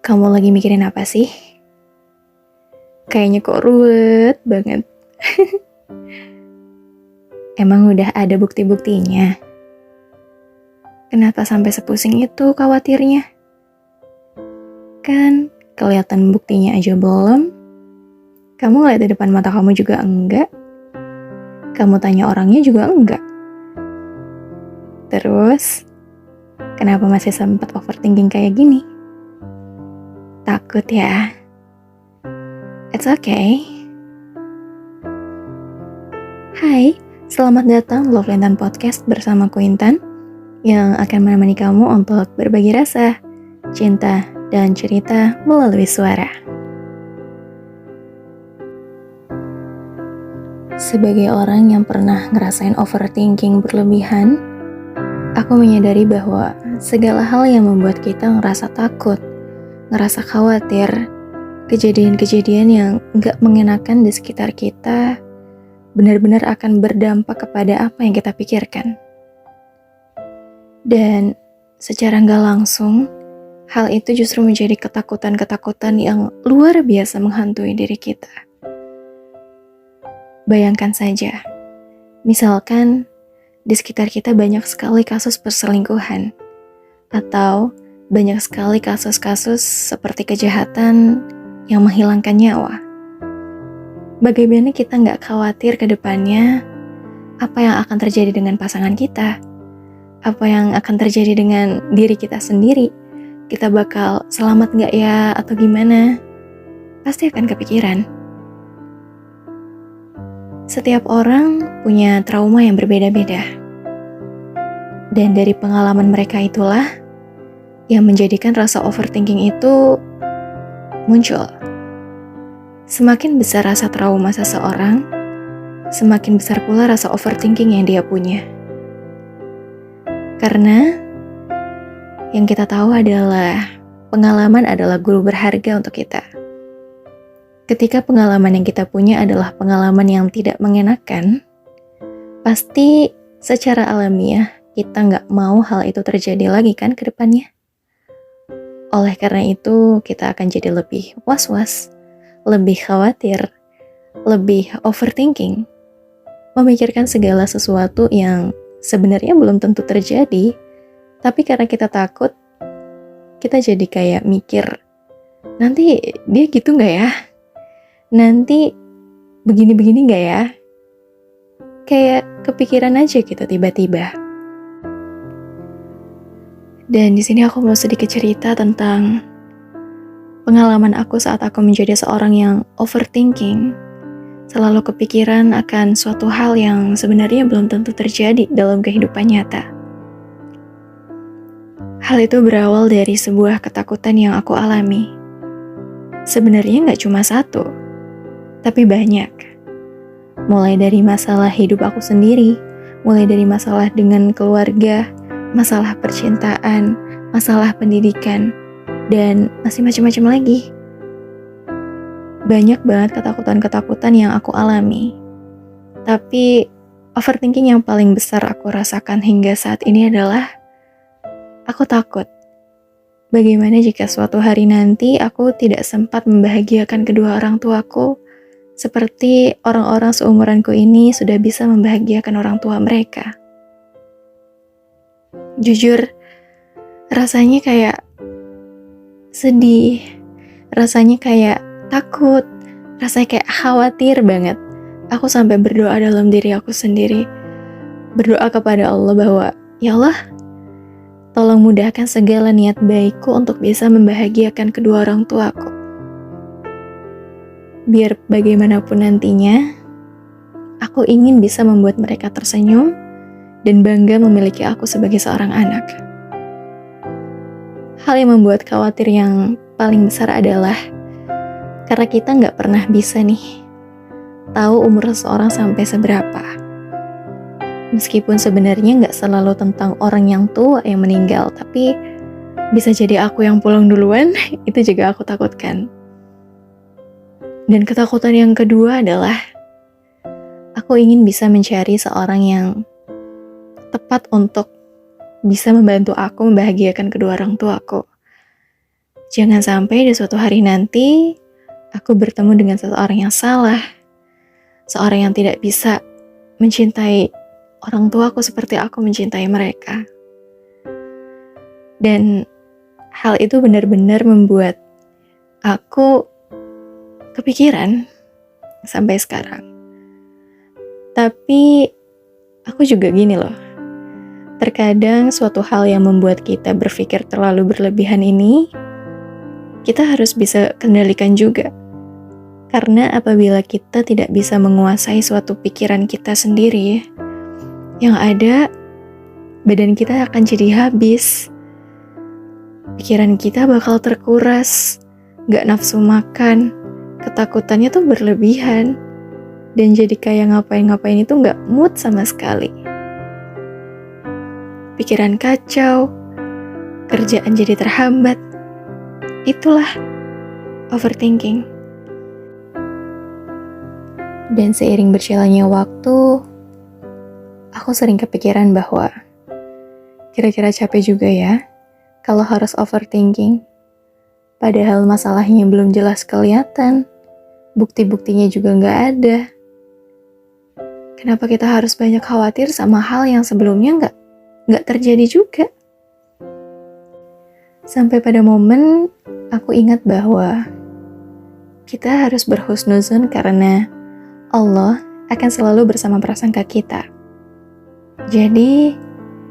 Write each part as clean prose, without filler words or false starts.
Kamu lagi mikirin apa sih? Kayaknya kok ruwet banget. Emang udah ada bukti-buktinya? Kenapa sampai sepusing itu khawatirnya? Kan kelihatan buktinya aja belum. Kamu ngeliat di depan mata kamu juga enggak. Kamu tanya orangnya juga enggak. Terus, kenapa masih sempat overthinking kayak gini? Takut ya? It's okay. Hai, selamat datang Love Lintan Podcast bersama ku Intan yang akan menemani kamu untuk berbagi rasa, cinta, dan cerita melalui suara. Sebagai orang yang pernah ngerasain overthinking berlebihan, aku menyadari bahwa segala hal yang membuat kita ngerasa takut, ngerasa khawatir, kejadian-kejadian yang gak mengenakan di sekitar kita benar-benar akan berdampak kepada apa yang kita pikirkan. Dan secara gak langsung, hal itu justru menjadi ketakutan-ketakutan yang luar biasa menghantui diri kita. Bayangkan saja, misalkan di sekitar kita banyak sekali kasus perselingkuhan, atau banyak sekali kasus-kasus seperti kejahatan yang menghilangkan nyawa. Bagaimana kita nggak khawatir ke depannya apa yang akan terjadi dengan pasangan kita, apa yang akan terjadi dengan diri kita sendiri, kita bakal selamat nggak ya atau gimana? Pasti akan kepikiran. Setiap orang punya trauma yang berbeda-beda. Dan dari pengalaman mereka itulah yang menjadikan rasa overthinking itu muncul. Semakin besar rasa trauma seseorang, semakin besar pula rasa overthinking yang dia punya. Karena yang kita tahu adalah pengalaman adalah guru berharga untuk kita. Ketika pengalaman yang kita punya adalah pengalaman yang tidak mengenakan, pasti secara alamiah kita nggak mau hal itu terjadi lagi kan ke depannya. Oleh karena itu, kita akan jadi lebih was-was, lebih khawatir, lebih overthinking, memikirkan segala sesuatu yang sebenarnya belum tentu terjadi, tapi karena kita takut, kita jadi kayak mikir, nanti dia gitu nggak ya? Nanti begini-begini nggak ya? Kayak kepikiran aja gitu tiba-tiba. Dan di sini aku mau sedikit cerita tentang pengalaman aku saat aku menjadi seorang yang overthinking, selalu kepikiran akan suatu hal yang sebenarnya belum tentu terjadi dalam kehidupan nyata. Hal itu berawal dari sebuah ketakutan yang aku alami. Sebenarnya nggak cuma satu, tapi banyak. Mulai dari masalah hidup aku sendiri, mulai dari masalah dengan keluarga, masalah percintaan, masalah pendidikan, dan masih macam-macam lagi. Banyak banget ketakutan-ketakutan yang aku alami. Tapi overthinking yang paling besar aku rasakan hingga saat ini adalah aku takut. Bagaimana jika suatu hari nanti aku tidak sempat membahagiakan kedua orang tuaku seperti orang-orang seumuranku ini sudah bisa membahagiakan orang tua mereka. Jujur, rasanya kayak sedih, rasanya kayak takut, rasanya kayak khawatir banget. Aku sampai berdoa dalam diri aku sendiri, berdoa kepada Allah bahwa, ya Allah, tolong mudahkan segala niat baikku untuk bisa membahagiakan kedua orang tuaku. Biar bagaimanapun nantinya, aku ingin bisa membuat mereka tersenyum dan bangga memiliki aku sebagai seorang anak. Hal yang membuat khawatir yang paling besar adalah karena kita nggak pernah bisa nih tahu umur seseorang sampai seberapa. Meskipun sebenarnya nggak selalu tentang orang yang tua yang meninggal, tapi bisa jadi aku yang pulang duluan, itu juga aku takutkan. Dan ketakutan yang kedua adalah aku ingin bisa mencari seorang yang tepat untuk bisa membantu aku membahagiakan kedua orang tuaku. Jangan sampai di suatu hari nanti aku bertemu dengan seseorang yang salah, seorang yang tidak bisa mencintai orang tuaku seperti aku mencintai mereka. Dan hal itu benar-benar membuat aku kepikiran sampai sekarang. Tapi aku juga gini loh, terkadang suatu hal yang membuat kita berpikir terlalu berlebihan ini, kita harus bisa kendalikan juga. Karena apabila kita tidak bisa menguasai suatu pikiran kita sendiri, yang ada badan kita akan jadi habis. Pikiran kita bakal terkuras, gak nafsu makan, ketakutannya tuh berlebihan, dan jadi kayak ngapain-ngapain itu gak mood sama sekali. Pikiran kacau, kerjaan jadi terhambat. Itulah overthinking. Dan seiring berjalannya waktu, aku sering kepikiran bahwa kira-kira capek juga ya kalau harus overthinking. Padahal masalahnya belum jelas kelihatan, bukti-buktinya juga nggak ada. Kenapa kita harus banyak khawatir sama hal yang sebelumnya nggak terjadi juga? Sampai pada momen aku ingat bahwa kita harus berhusnuzon karena Allah akan selalu bersama prasangka kita. Jadi,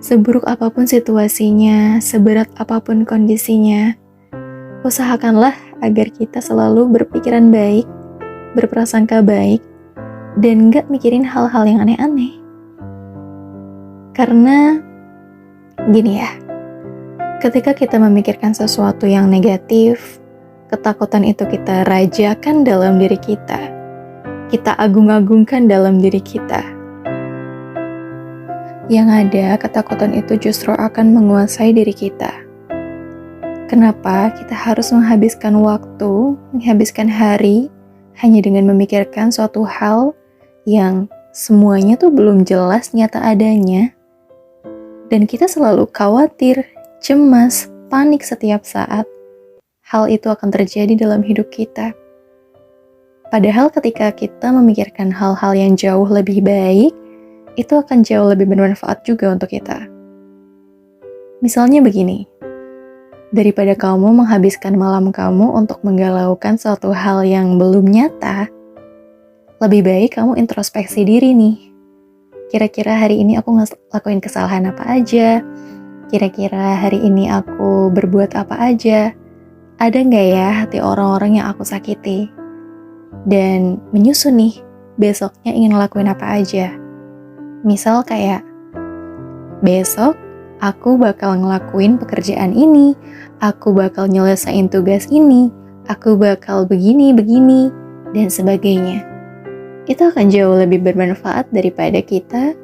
seburuk apapun situasinya, seberat apapun kondisinya, usahakanlah agar kita selalu berpikiran baik, berprasangka baik, dan gak mikirin hal-hal yang aneh-aneh. Karena, gini ya, ketika kita memikirkan sesuatu yang negatif, ketakutan itu kita rajakan dalam diri kita agung-agungkan dalam diri kita. Yang ada, ketakutan itu justru akan menguasai diri kita. Kenapa kita harus menghabiskan waktu, menghabiskan hari, hanya dengan memikirkan suatu hal yang semuanya tuh belum jelas nyata adanya, dan kita selalu khawatir, cemas, panik setiap saat hal itu akan terjadi dalam hidup kita. Padahal ketika kita memikirkan hal-hal yang jauh lebih baik, itu akan jauh lebih bermanfaat juga untuk kita. Misalnya begini, daripada kamu menghabiskan malam kamu untuk menggalaukan suatu hal yang belum nyata, lebih baik kamu introspeksi diri nih. Kira-kira hari ini aku ngelakuin kesalahan apa aja? Kira-kira hari ini aku berbuat apa aja? Ada nggak ya hati orang-orang yang aku sakiti? Dan menyusun nih, besoknya ingin ngelakuin apa aja. Misal kayak, besok aku bakal ngelakuin pekerjaan ini, aku bakal nyelesain tugas ini, aku bakal begini, dan sebagainya. Itu akan jauh lebih bermanfaat daripada kita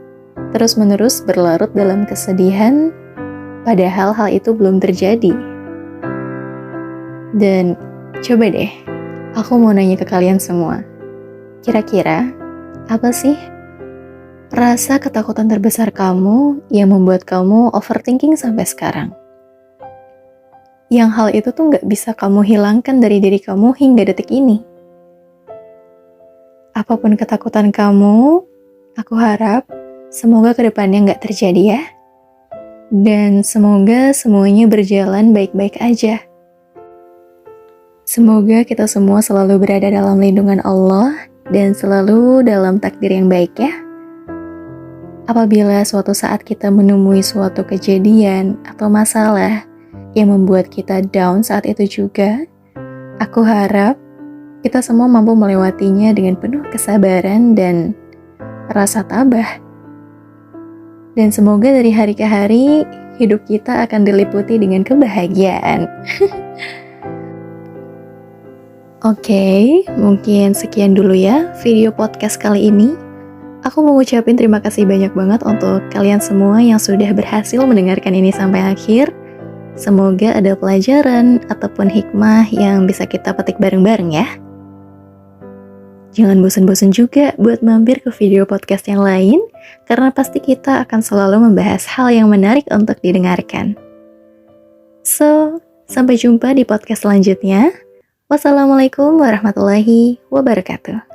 terus-menerus berlarut dalam kesedihan, padahal hal itu belum terjadi. Dan coba deh, aku mau nanya ke kalian semua. Kira-kira, apa sih rasa ketakutan terbesar kamu yang membuat kamu overthinking sampai sekarang? Yang hal itu tuh gak bisa kamu hilangkan dari diri kamu hingga detik ini. Apapun ketakutan kamu, aku harap semoga kedepannya gak terjadi ya. Dan semoga semuanya berjalan baik-baik aja. Semoga kita semua selalu berada dalam lindungan Allah dan selalu dalam takdir yang baik ya. Apabila suatu saat kita menemui suatu kejadian atau masalah yang membuat kita down saat itu juga, aku harap kita semua mampu melewatinya dengan penuh kesabaran dan rasa tabah. Dan semoga dari hari ke hari, hidup kita akan diliputi dengan kebahagiaan. Oke, mungkin sekian dulu ya video podcast kali ini. Aku mau ngucapin terima kasih banyak banget untuk kalian semua yang sudah berhasil mendengarkan ini sampai akhir. Semoga ada pelajaran ataupun hikmah yang bisa kita petik bareng-bareng ya. Jangan bosan-bosan juga buat mampir ke video podcast yang lain, karena pasti kita akan selalu membahas hal yang menarik untuk didengarkan. So, Sampai jumpa di podcast selanjutnya. Wassalamualaikum warahmatullahi wabarakatuh.